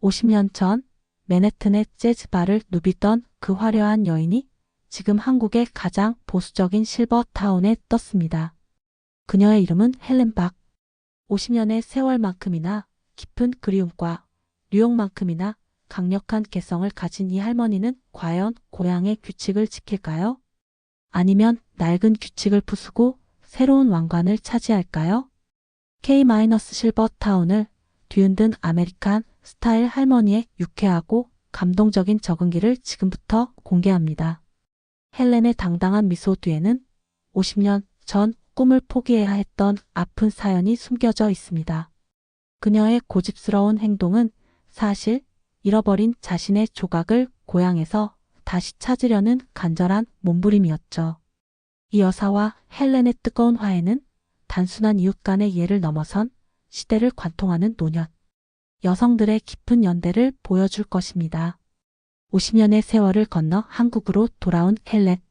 50년 전 맨해튼의 재즈바를 누비던 그 화려한 여인이 지금 한국의 가장 보수적인 실버타운에 떴습니다. 그녀의 이름은 헬렌 박. 50년의 세월만큼이나 깊은 그리움과 뉴욕만큼이나 강력한 개성을 가진 이 할머니는 과연 고향의 규칙을 지킬까요? 아니면 낡은 규칙을 부수고 새로운 왕관을 차지할까요? K-실버타운을 뒤흔든 아메리칸 스타일 할머니의 유쾌하고 감동적인 적응기를 지금부터 공개합니다. 헬렌의 당당한 미소 뒤에는 50년 전 꿈을 포기해야 했던 아픈 사연이 숨겨져 있습니다. 그녀의 고집스러운 행동은 사실 잃어버린 자신의 조각을 고향에서 다시 찾으려는 간절한 몸부림이었죠. 이 여사와 헬렌의 뜨거운 화해는 단순한 이웃 간의 이해를 넘어선 시대를 관통하는 노년, 여성들의 깊은 연대를 보여줄 것입니다. 50년의 세월을 건너 한국으로 돌아온 헬렌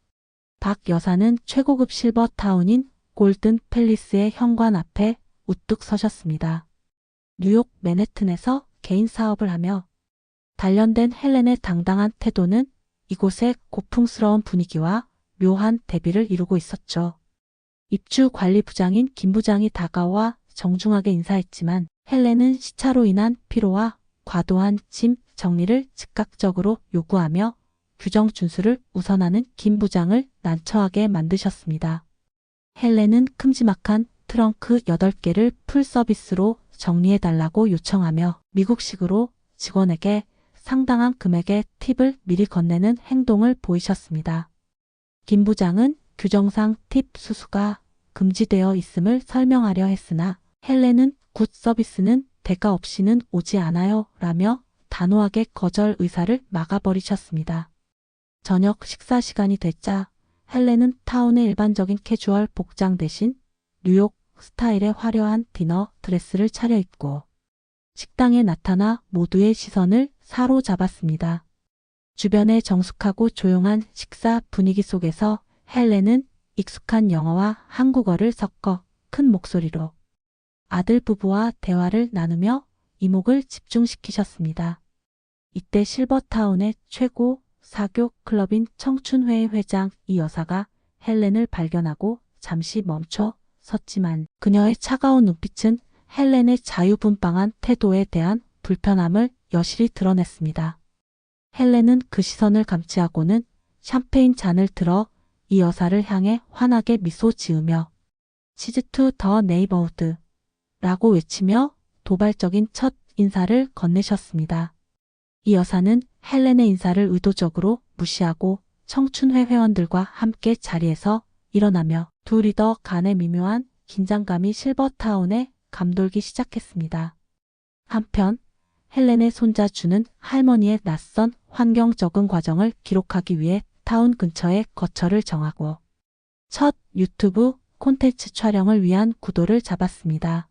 박 여사는 최고급 실버타운인 골든 팰리스의 현관 앞에 우뚝 서셨습니다. 뉴욕 맨해튼에서 개인 사업을 하며 단련된 헬렌의 당당한 태도는 이곳의 고풍스러운 분위기와 묘한 대비를 이루고 있었죠. 입주관리부장인 김 부장이 다가와 정중하게 인사했지만 헬렌은 시차로 인한 피로와 과도한 짐 정리를 즉각적으로 요구하며 규정 준수를 우선하는 김 부장을 난처하게 만드셨습니다. 헬렌은 큼지막한 트렁크 8개를 풀 서비스로 정리해달라고 요청하며 미국식으로 직원에게 상당한 금액의 팁을 미리 건네는 행동을 보이셨습니다. 김 부장은 규정상 팁 수수가 금지되어 있음을 설명하려 했으나 헬렌은 굿 서비스는 대가 없이는 오지 않아요 라며 단호하게 거절 의사를 막아버리셨습니다. 저녁 식사 시간이 되자 헬렌은 타운의 일반적인 캐주얼 복장 대신 뉴욕 스타일의 화려한 디너 드레스를 차려입고 식당에 나타나 모두의 시선을 사로잡았습니다. 주변의 정숙하고 조용한 식사 분위기 속에서 헬렌은 익숙한 영어와 한국어를 섞어 큰 목소리로 아들 부부와 대화를 나누며 이목을 집중시키셨습니다. 이때 실버타운의 최고 사교 클럽인 청춘회의 회장 이 여사가 헬렌을 발견하고 잠시 멈춰 섰지만 그녀의 차가운 눈빛은 헬렌의 자유분방한 태도에 대한 불편함을 여실히 드러냈습니다. 헬렌은 그 시선을 감지하고는 샴페인 잔을 들어 이 여사를 향해 환하게 미소 지으며 치즈 투 더 네이버후드 라고 외치며 도발적인 첫 인사를 건네셨습니다. 이 여사는 헬렌의 인사를 의도적으로 무시하고 청춘회 회원들과 함께 자리에서 일어나며 두 리더 간의 미묘한 긴장감이 실버타운에 감돌기 시작했습니다. 한편 헬렌의 손자 주는 할머니의 낯선 환경 적응 과정을 기록하기 위해 타운 근처에 거처를 정하고 첫 유튜브 콘텐츠 촬영을 위한 구도를 잡았습니다.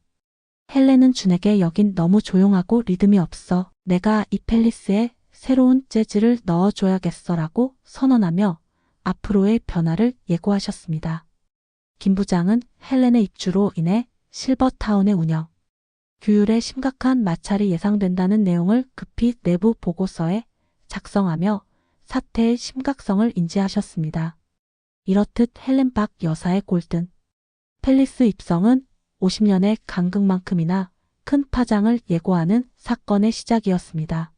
헬렌은 준에게 여긴 너무 조용하고 리듬이 없어 내가 이 팰리스에 새로운 재즈를 넣어줘야겠어 라고 선언하며 앞으로의 변화를 예고하셨습니다. 김 부장은 헬렌의 입주로 인해 실버타운의 운영, 규율에 심각한 마찰이 예상된다는 내용을 급히 내부 보고서에 작성하며 사태의 심각성을 인지하셨습니다. 이렇듯 헬렌 박 여사의 골든 팰리스 입성은 50년의 간극만큼이나 큰 파장을 예고하는 사건의 시작이었습니다.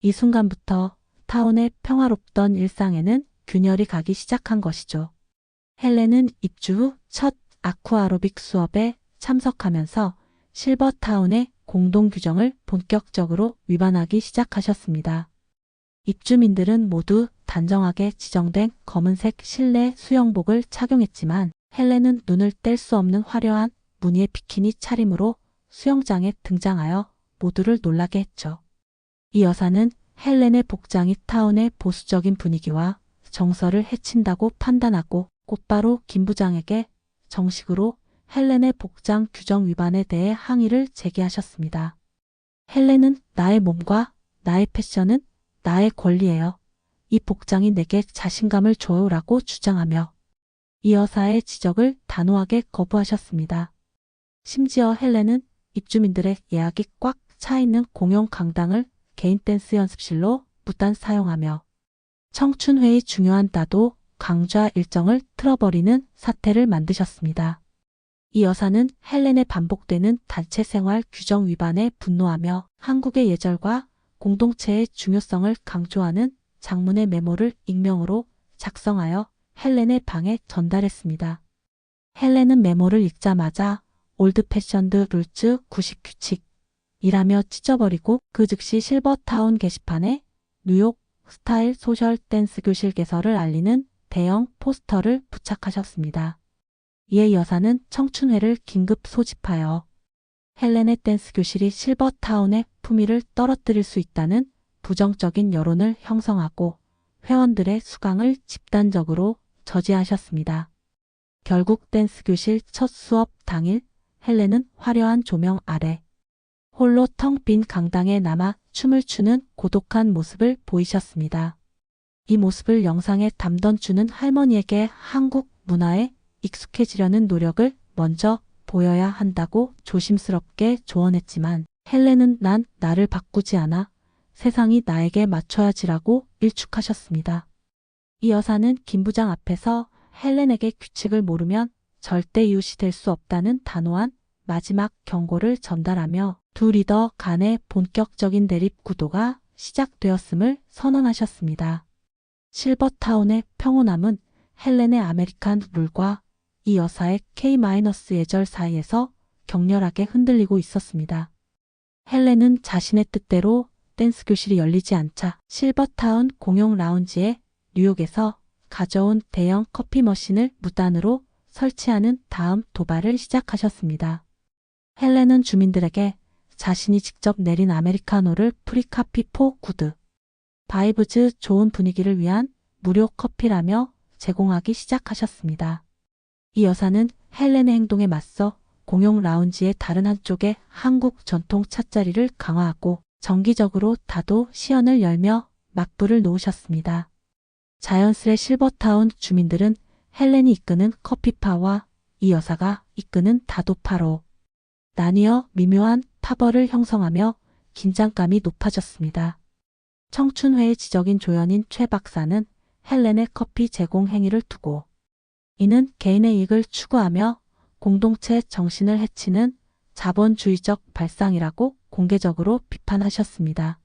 이 순간부터 타운의 평화롭던 일상에는 균열이 가기 시작한 것이죠. 헬렌은 입주 후 첫 아쿠아로빅 수업에 참석하면서 실버타운의 공동규정을 본격적으로 위반하기 시작하셨습니다. 입주민들은 모두 단정하게 지정된 검은색 실내 수영복을 착용했지만 헬렌은 눈을 뗄 수 없는 화려한 무늬의 비키니 차림으로 수영장에 등장하여 모두를 놀라게 했죠. 이 여사는 헬렌의 복장이 타운의 보수적인 분위기와 정서를 해친다고 판단하고 곧바로 김 부장에게 정식으로 헬렌의 복장 규정 위반에 대해 항의를 제기하셨습니다. 헬렌은 나의 몸과 나의 패션은 나의 권리예요. 이 복장이 내게 자신감을 줘요 라고 주장하며 이 여사의 지적을 단호하게 거부하셨습니다. 심지어 헬렌은 입주민들의 예약이 꽉 차 있는 공용 강당을 개인 댄스 연습실로 무단 사용하며 청춘회의 중요한 따도 강좌 일정을 틀어버리는 사태를 만드셨습니다. 이 여사는 헬렌의 반복되는 단체 생활 규정 위반에 분노하며 한국의 예절과 공동체의 중요성을 강조하는 장문의 메모를 익명으로 작성하여 헬렌의 방에 전달했습니다. 헬렌은 메모를 읽자마자 올드 패션드 룰츠 90 규칙이라며 찢어버리고 그 즉시 실버타운 게시판에 뉴욕 스타일 소셜 댄스 교실 개설을 알리는 대형 포스터를 부착하셨습니다. 이에 여사는 청춘회를 긴급 소집하여 헬렌의 댄스 교실이 실버타운의 품위를 떨어뜨릴 수 있다는 부정적인 여론을 형성하고 회원들의 수강을 집단적으로 저지하셨습니다. 결국 댄스 교실 첫 수업 당일 헬렌은 화려한 조명 아래 홀로 텅 빈 강당에 남아 춤을 추는 고독한 모습을 보이셨습니다. 이 모습을 영상에 담던 주는 할머니에게 한국 문화에 익숙해지려는 노력을 먼저 보여야 한다고 조심스럽게 조언했지만 헬렌은 난 나를 바꾸지 않아 세상이 나에게 맞춰야지라고 일축하셨습니다. 이 여사는 김 부장 앞에서 헬렌에게 규칙을 모르면 절대 이웃이 될 수 없다는 단호한 마지막 경고를 전달하며 두 리더 간의 본격적인 대립 구도가 시작되었음을 선언하셨습니다. 실버타운의 평온함은 헬렌의 아메리칸 룰과 이 여사의 K- 예절 사이에서 격렬하게 흔들리고 있었습니다. 헬렌은 자신의 뜻대로 댄스 교실이 열리지 않자 실버타운 공용 라운지에 뉴욕에서 가져온 대형 커피 머신을 무단으로 설치하는 다음 도발을 시작하셨습니다. 헬렌은 주민들에게 자신이 직접 내린 아메리카노를 프리카피 포 구드 바이브즈 좋은 분위기를 위한 무료 커피라며 제공하기 시작하셨습니다. 이 여사는 헬렌의 행동에 맞서 공용 라운지의 다른 한쪽에 한국 전통 찻자리를 강화하고 정기적으로 다도 시연을 열며 막불을 놓으셨습니다. 자연스레 실버타운 주민들은 헬렌이 이끄는 커피파와 이 여사가 이끄는 다도파로 나뉘어 미묘한 파벌을 형성하며 긴장감이 높아졌습니다. 청춘회의 지적인 조연인 최 박사는 헬렌의 커피 제공 행위를 두고 이는 개인의 이익을 추구하며 공동체 정신을 해치는 자본주의적 발상이라고 공개적으로 비판하셨습니다.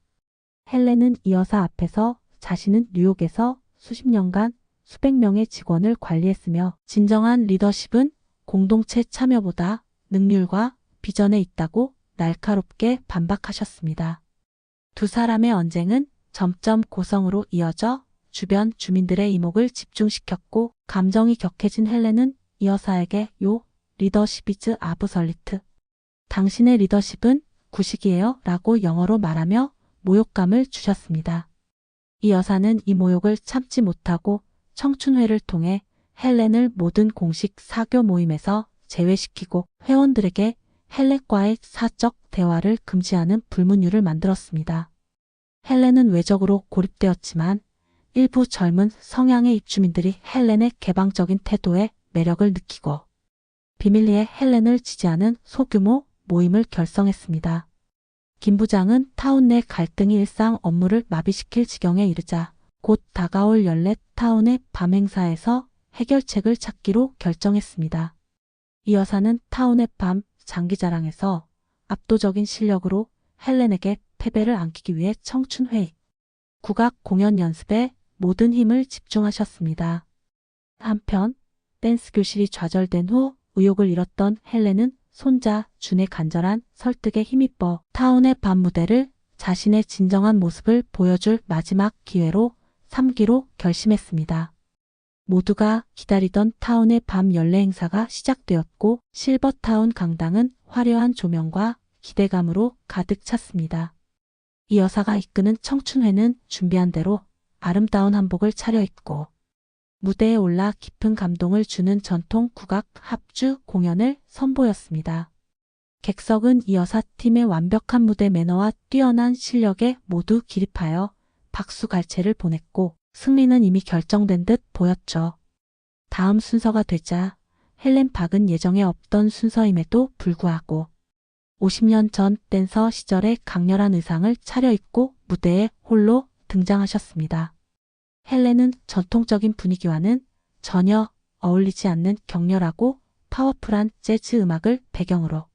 헬렌은 이 여사 앞에서 자신은 뉴욕에서 수십 년간 수백 명의 직원을 관리했으며 진정한 리더십은 공동체 참여보다 능률과 비전에 있다고 날카롭게 반박하셨습니다. 두 사람의 언쟁은 점점 고성으로 이어져 주변 주민들의 이목을 집중시켰고 감정이 격해진 헬렌은 이 여사에게 요 리더십 이즈 아브설리트 당신의 리더십은 구식이에요 라고 영어로 말하며 모욕감을 주셨습니다. 이 여사는 이 모욕을 참지 못하고 청춘회를 통해 헬렌을 모든 공식 사교 모임에서 제외시키고 회원들에게 헬렌과의 사적 대화를 금지하는 불문율을 만들었습니다. 헬렌은 외적으로 고립되었지만 일부 젊은 성향의 입주민들이 헬렌의 개방적인 태도에 매력을 느끼고 비밀리에 헬렌을 지지하는 소규모 모임을 결성했습니다. 김 부장은 타운 내 갈등이 일상 업무를 마비시킬 지경에 이르자 곧 다가올 열렛 타운의 밤 행사에서 해결책을 찾기로 결정했습니다. 이 여사는 타운의 밤 장기자랑에서 압도적인 실력으로 헬렌에게 패배를 안기기 위해 청춘회의, 국악 공연 연습에 모든 힘을 집중하셨습니다. 한편 댄스 교실이 좌절된 후 의욕을 잃었던 헬렌은 손자 준의 간절한 설득에 힘입어 타운의 밤 무대를 자신의 진정한 모습을 보여줄 마지막 기회로 삼기로 결심했습니다. 모두가 기다리던 타운의 밤 연례 행사가 시작되었고 실버타운 강당은 화려한 조명과 기대감으로 가득 찼습니다. 이 여사가 이끄는 청춘회는 준비한 대로 아름다운 한복을 차려입고 무대에 올라 깊은 감동을 주는 전통 국악 합주 공연을 선보였습니다. 객석은 이 여사 팀의 완벽한 무대 매너와 뛰어난 실력에 모두 기립하여 박수갈채를 보냈고 승리는 이미 결정된 듯 보였죠. 다음 순서가 되자 헬렌 박은 예정에 없던 순서임에도 불구하고 50년 전 댄서 시절의 강렬한 의상을 차려입고 무대에 홀로 등장하셨습니다. 헬렌은 전통적인 분위기와는 전혀 어울리지 않는 격렬하고 파워풀한 재즈 음악을 배경으로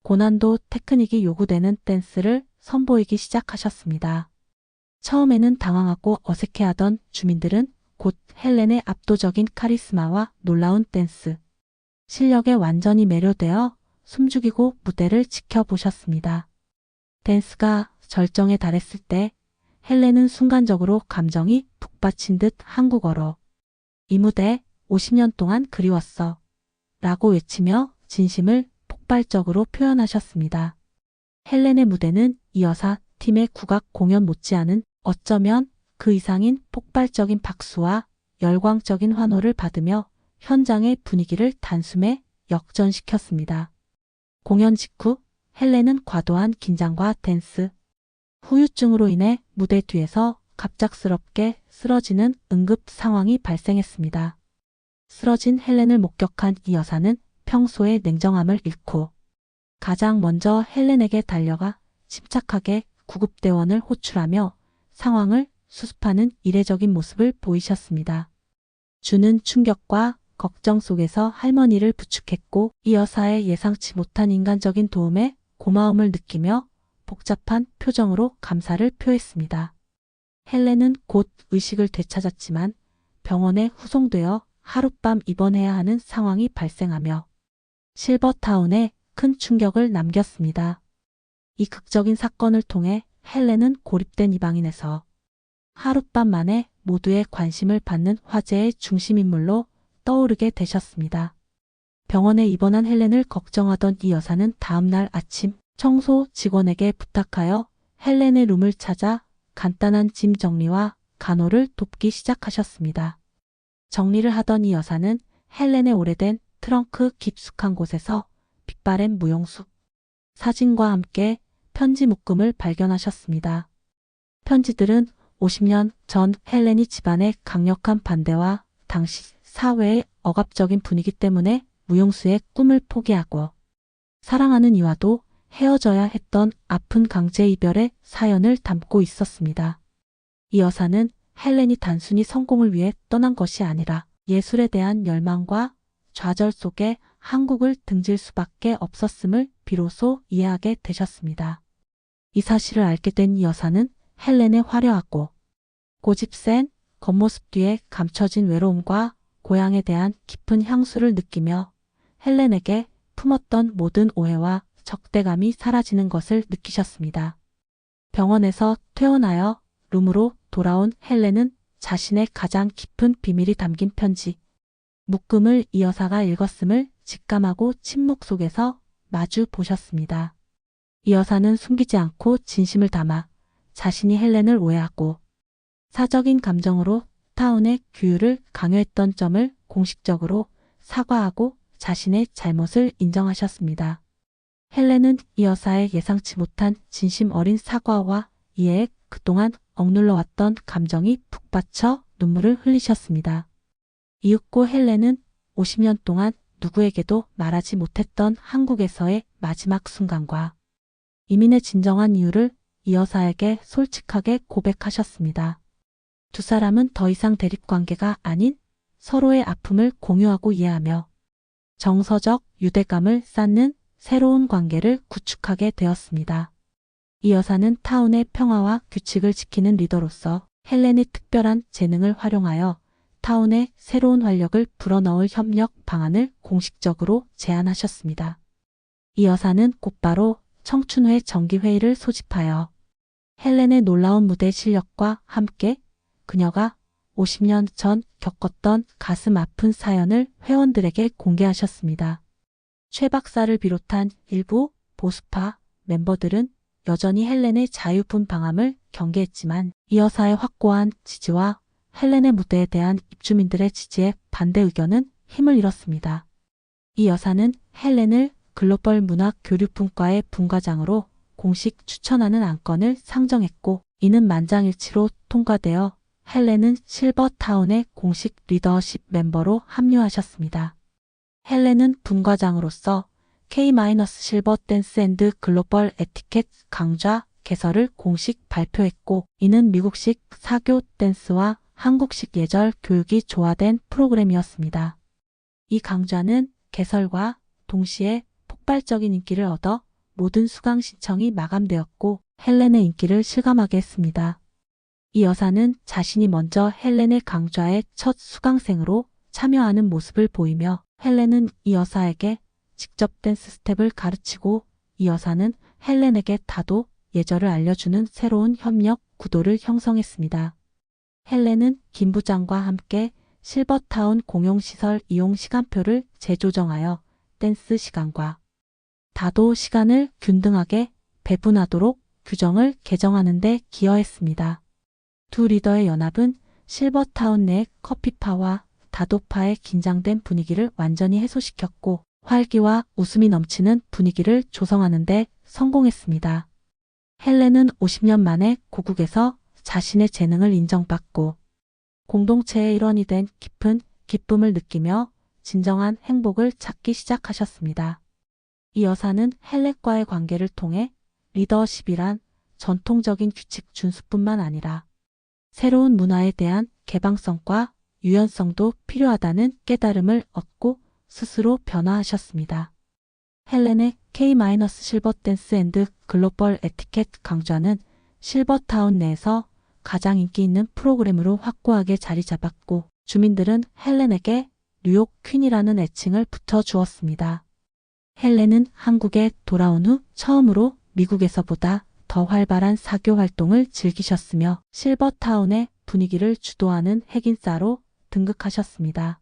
고난도 테크닉이 요구되는 댄스를 선보이기 시작하셨습니다. 처음에는 당황하고 어색해하던 주민들은 곧 헬렌의 압도적인 카리스마와 놀라운 댄스 실력에 완전히 매료되어 숨죽이고 무대를 지켜보셨습니다. 댄스가 절정에 달했을 때 헬렌은 순간적으로 감정이 북받친 듯 한국어로 이 무대 50년 동안 그리웠어 라고 외치며 진심을 폭발적으로 표현하셨습니다. 헬렌의 무대는 이 여사 팀의 국악 공연 못지않은 어쩌면 그 이상인 폭발적인 박수와 열광적인 환호를 받으며 현장의 분위기를 단숨에 역전시켰습니다. 공연 직후 헬렌은 과도한 긴장과 댄스 후유증으로 인해 무대 뒤에서 갑작스럽게 쓰러지는 응급 상황이 발생했습니다. 쓰러진 헬렌을 목격한 이 여사는 평소의 냉정함을 잃고 가장 먼저 헬렌에게 달려가 침착하게 구급대원을 호출하며 상황을 수습하는 이례적인 모습을 보이셨습니다. 주는 충격과 걱정 속에서 할머니를 부축했고 이 여사의 예상치 못한 인간적인 도움에 고마움을 느끼며 복잡한 표정으로 감사를 표했습니다. 헬렌은 곧 의식을 되찾았지만 병원에 후송되어 하룻밤 입원해야 하는 상황이 발생하며 실버타운에 큰 충격을 남겼습니다. 이 극적인 사건을 통해 헬렌은 고립된 이방인에서 하룻밤 만에 모두의 관심을 받는 화제의 중심인물로 떠오르게 되셨습니다. 병원에 입원한 헬렌을 걱정하던 이 여사는 다음날 아침 청소 직원에게 부탁하여 헬렌의 룸을 찾아 간단한 짐 정리와 간호를 돕기 시작하셨습니다. 정리를 하던 이 여사는 헬렌의 오래된 트렁크 깊숙한 곳에서 빛바랜 무용수 사진과 함께 편지 묶음을 발견하셨습니다. 편지들은 50년 전 헬렌이 집안의 강력한 반대와 당시 사회의 억압적인 분위기 때문에 무용수의 꿈을 포기하고 사랑하는 이와도 헤어져야 했던 아픈 강제 이별의 사연을 담고 있었습니다. 이 여사는 헬렌이 단순히 성공을 위해 떠난 것이 아니라 예술에 대한 열망과 좌절 속에 한국을 등질 수밖에 없었음을 비로소 이해하게 되셨습니다. 이 사실을 알게 된 이 여사는 헬렌의 화려하고 고집센 겉모습 뒤에 감춰진 외로움과 고향에 대한 깊은 향수를 느끼며 헬렌에게 품었던 모든 오해와 적대감이 사라지는 것을 느끼셨습니다. 병원에서 퇴원하여 룸으로 돌아온 헬렌은 자신의 가장 깊은 비밀이 담긴 편지, 묶음을 이 여사가 읽었음을 직감하고 침묵 속에서 마주 보셨습니다. 이 여사는 숨기지 않고 진심을 담아 자신이 헬렌을 오해하고 사적인 감정으로 타운의 규율을 강요했던 점을 공식적으로 사과하고 자신의 잘못을 인정하셨습니다. 헬렌은 이 여사의 예상치 못한 진심 어린 사과와 이해에 그동안 억눌러왔던 감정이 북받쳐 눈물을 흘리셨습니다. 이윽고 헬렌은 50년 동안 누구에게도 말하지 못했던 한국에서의 마지막 순간과 이민의 진정한 이유를 이 여사에게 솔직하게 고백하셨습니다. 두 사람은 더 이상 대립관계가 아닌 서로의 아픔을 공유하고 이해하며 정서적 유대감을 쌓는 새로운 관계를 구축하게 되었습니다. 이 여사는 타운의 평화와 규칙을 지키는 리더로서 헬렌의 특별한 재능을 활용하여 타운에 새로운 활력을 불어넣을 협력 방안을 공식적으로 제안하셨습니다. 이 여사는 곧바로 청춘회 정기회의를 소집하여 헬렌의 놀라운 무대 실력과 함께 그녀가 50년 전 겪었던 가슴 아픈 사연을 회원들에게 공개하셨습니다. 최 박사를 비롯한 일부 보수파 멤버들은 여전히 헬렌의 자유분방함을 경계했지만 이 여사의 확고한 지지와 헬렌의 무대에 대한 입주민들의 지지에 반대 의견은 힘을 잃었습니다. 이 여사는 헬렌을 글로벌 문학 교류분과의 분과장으로 공식 추천하는 안건을 상정했고 이는 만장일치로 통과되어 헬렌은 실버타운의 공식 리더십 멤버로 합류하셨습니다. 헬렌은 분과장으로서 K- 실버 댄스 앤드 글로벌 에티켓 강좌 개설을 공식 발표했고, 이는 미국식 사교 댄스와 한국식 예절 교육이 조화된 프로그램이었습니다. 이 강좌는 개설과 동시에 폭발적인 인기를 얻어 모든 수강 신청이 마감되었고 헬렌의 인기를 실감하게 했습니다. 이 여사는 자신이 먼저 헬렌의 강좌의 첫 수강생으로 참여하는 모습을 보이며 헬렌은 이 여사에게 직접 댄스 스텝을 가르치고 이 여사는 헬렌에게 다도 예절을 알려주는 새로운 협력 구도를 형성했습니다. 헬렌은 김 부장과 함께 실버타운 공용시설 이용 시간표를 재조정하여 댄스 시간과 다도 시간을 균등하게 배분하도록 규정을 개정하는 데 기여했습니다. 두 리더의 연합은 실버타운 내 커피파와 다도파의 긴장된 분위기를 완전히 해소시켰고 활기와 웃음이 넘치는 분위기를 조성하는 데 성공했습니다. 헬렌은 50년 만에 고국에서 자신의 재능을 인정받고 공동체의 일원이 된 깊은 기쁨을 느끼며 진정한 행복을 찾기 시작하셨습니다. 이 여사는 헬렌과의 관계를 통해 리더십이란 전통적인 규칙 준수뿐만 아니라 새로운 문화에 대한 개방성과 유연성도 필요하다는 깨달음을 얻고 스스로 변화하셨습니다. 헬렌의 K-실버 댄스 앤드 글로벌 에티켓 강좌는 실버타운 내에서 가장 인기 있는 프로그램으로 확고하게 자리 잡았고 주민들은 헬렌에게 뉴욕 퀸이라는 애칭을 붙여주었습니다. 헬렌은 한국에 돌아온 후 처음으로 미국에서보다 더 활발한 사교 활동을 즐기셨으며 실버타운의 분위기를 주도하는 핵인싸로 등극하셨습니다.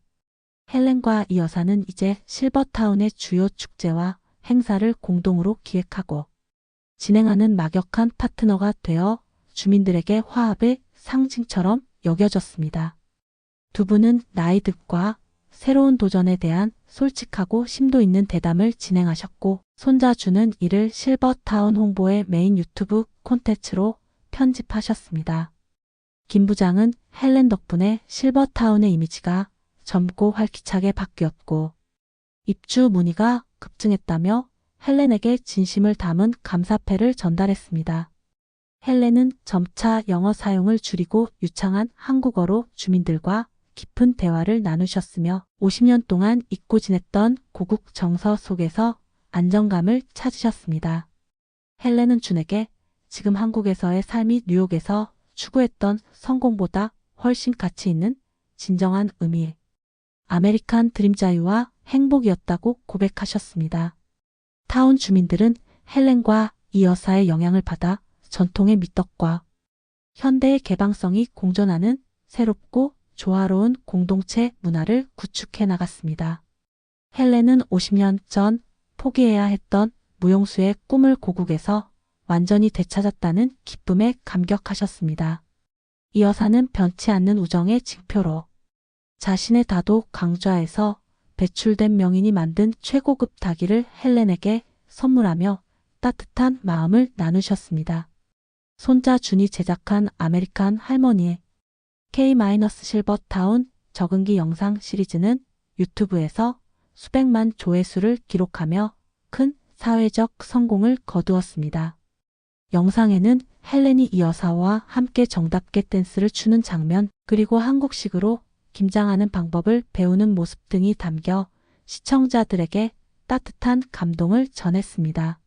헬렌과 이 여사는 이제 실버타운의 주요 축제와 행사를 공동으로 기획하고 진행하는 막역한 파트너가 되어 주민들에게 화합의 상징처럼 여겨졌습니다. 두 분은 나이듭과 새로운 도전에 대한 솔직하고 심도 있는 대담을 진행하셨고 손자주는 이를 실버타운 홍보의 메인 유튜브 콘텐츠로 편집하셨습니다. 김 부장은 헬렌 덕분에 실버타운의 이미지가 젊고 활기차게 바뀌었고 입주 문의가 급증했다며 헬렌에게 진심을 담은 감사패를 전달했습니다. 헬렌은 점차 영어 사용을 줄이고 유창한 한국어로 주민들과 깊은 대화를 나누셨으며 50년 동안 잊고 지냈던 고국 정서 속에서 안정감을 찾으셨습니다. 헬렌은 준에게 지금 한국에서의 삶이 뉴욕에서 추구했던 성공보다 훨씬 가치 있는 진정한 의미, 아메리칸 드림 자유와 행복이었다고 고백하셨습니다. 타운 주민들은 헬렌과 이 여사의 영향을 받아 전통의 미덕과 현대의 개방성이 공존하는 새롭고 조화로운 공동체 문화를 구축해 나갔습니다. 헬렌은 50년 전 포기해야 했던 무용수의 꿈을 고국에서 완전히 되찾았다는 기쁨에 감격하셨습니다. 이 여사는 변치 않는 우정의 징표로 자신의 다도 강좌에서 배출된 명인이 만든 최고급 닭이를 헬렌에게 선물하며 따뜻한 마음을 나누셨습니다. 손자 준이 제작한 아메리칸 할머니의 K-실버타운 적응기 영상 시리즈는 유튜브에서 수백만 조회수를 기록하며 큰 사회적 성공을 거두었습니다. 영상에는 헬렌이 이 여사와 함께 정답게 댄스를 추는 장면, 그리고 한국식으로 김장하는 방법을 배우는 모습 등이 담겨 시청자들에게 따뜻한 감동을 전했습니다.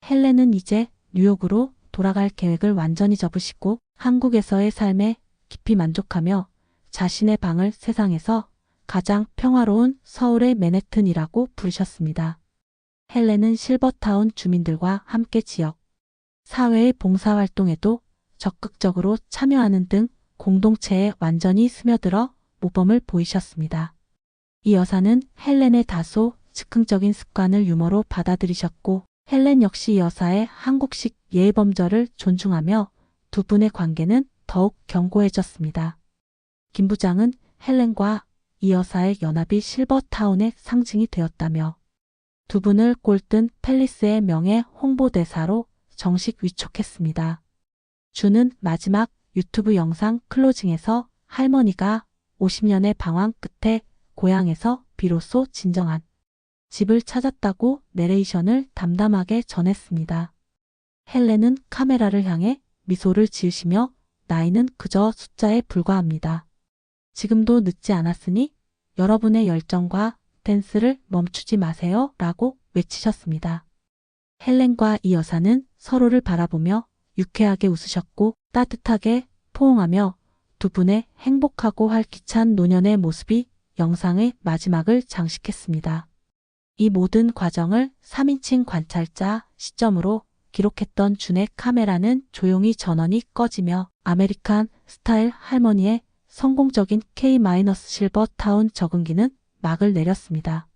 헬렌은 이제 뉴욕으로 돌아갈 계획을 완전히 접으시고 한국에서의 삶에 깊이 만족하며 자신의 방을 세상에서 가장 평화로운 서울의 맨해튼이라고 부르셨습니다. 헬렌은 실버타운 주민들과 함께 지역, 사회의 봉사활동에도 적극적으로 참여하는 등 공동체에 완전히 스며들어 모범을 보이셨습니다. 이 여사는 헬렌의 다소 즉흥적인 습관을 유머로 받아들이셨고 헬렌 역시 이 여사의 한국식 예의범절을 존중하며 두 분의 관계는 더욱 견고해졌습니다. 김 부장은 헬렌과 이 여사의 연합이 실버타운의 상징이 되었다며 두 분을 꼴든 팰리스의 명예 홍보대사로 정식 위촉했습니다. 주는 마지막 유튜브 영상 클로징에서 할머니가 50년의 방황 끝에 고향에서 비로소 진정한 집을 찾았다고 내레이션을 담담하게 전했습니다. 헬렌은 카메라를 향해 미소를 지으시며 나이는 그저 숫자에 불과합니다. 지금도 늦지 않았으니 여러분의 열정과 댄스를 멈추지 마세요 라고 외치셨습니다. 헬렌과 이 여사는 서로를 바라보며 유쾌하게 웃으셨고 따뜻하게 포옹하며 두 분의 행복하고 활기찬 노년의 모습이 영상의 마지막을 장식했습니다. 이 모든 과정을 3인칭 관찰자 시점으로 기록했던 준의 카메라는 조용히 전원이 꺼지며 아메리칸 스타일 할머니의 성공적인 K- 실버 타운 적응기는 막을 내렸습니다.